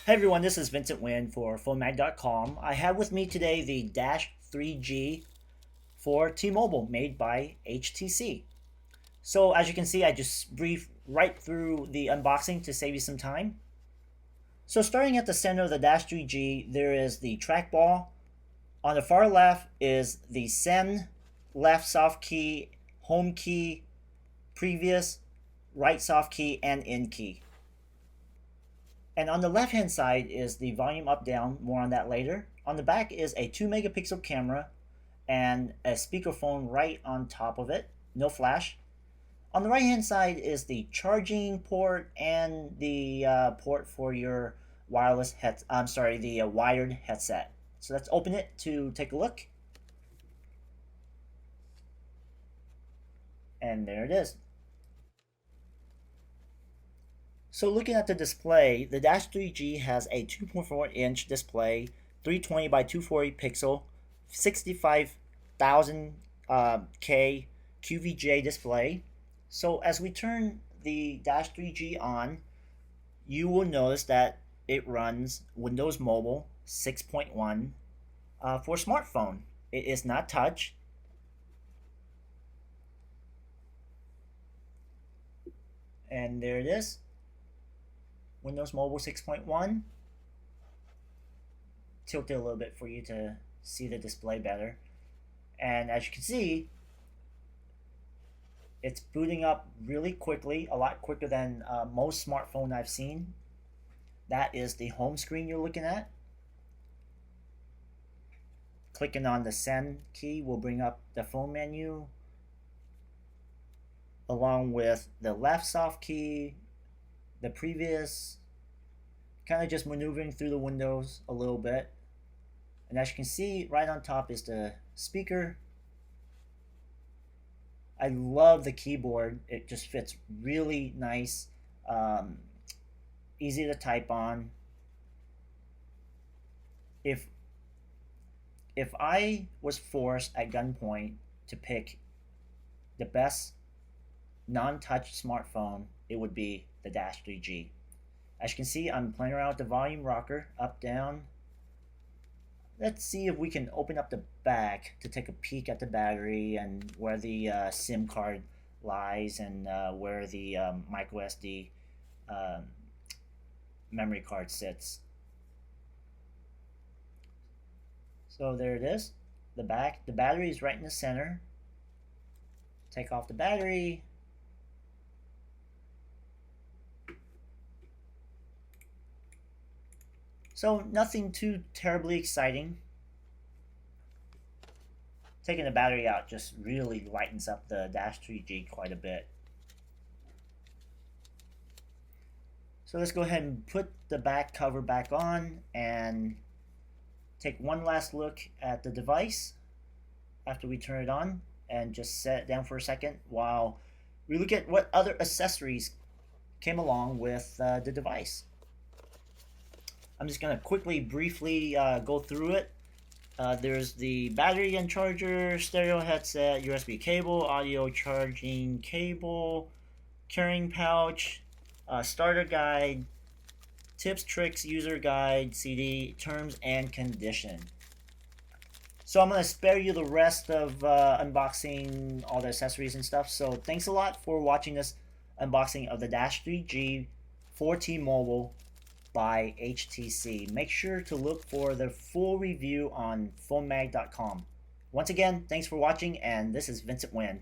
Hey everyone, this is Vincent Wynn for PhoneMag.com. I have with me today the Dash 3G for T-Mobile made by HTC. So as you can see, I just briefed right through the unboxing to save you some time. So starting at the center of the Dash 3G, there is the trackball. On the far left is the send, left soft key, home key, previous, right soft key, and in key. And on the left hand side is the volume up down, more on that later. On the back is a 2 megapixel camera and a speakerphone right on top of it, no flash. On the right hand side is the charging port and the port for your wireless head. I'm sorry, the wired headset. So let's open it to take a look. And there it is. So looking at the display, the Dash 3G has a 2.4-inch display, 320 by 240 pixel, 65,000 K QVGA display. So as we turn the Dash 3G on, you will notice that it runs Windows Mobile 6.1 for smartphone. It is not touch. And there it is, Windows Mobile 6.1. Tilt it a little bit for you to see the display better. And as you can see, it's booting up really quickly, a lot quicker than most smartphone I've seen. That is the home screen you're looking at. Clicking on the send key will bring up the phone menu along with the left soft key, the previous, kind of just maneuvering through the windows a little bit. And as you can see, right on top is the speaker. I love the keyboard. It just fits really nice, easy to type on. If if I was forced at gunpoint to pick the best non-touch smartphone, it would be the Dash 3G. As you can see, I'm playing around with the volume rocker, up, down. Let's see if we can open up the back to take a peek at the battery and where the SIM card lies and where the micro SD um, memory card sits. So there it is, the back. The battery is right in the center. Take off the battery. So nothing too terribly exciting. Taking the battery out just really lightens up the Dash 3G quite a bit. So let's go ahead and put the back cover back on and take one last look at the device after we turn it on, and just set it down for a second while we look at what other accessories came along with the device. I'm just going to quickly, briefly go through it. There's the battery and charger, stereo headset, USB cable, audio charging cable, carrying pouch, starter guide, tips, tricks, user guide, CD, terms and condition. So I'm going to spare you the rest of unboxing all the accessories and stuff. So thanks a lot for watching this unboxing of the Dash 3G for T-Mobile by HTC. Make sure to look for the full review on PhoneMag.com. Once again, thanks for watching, and this is Vincent Wynn.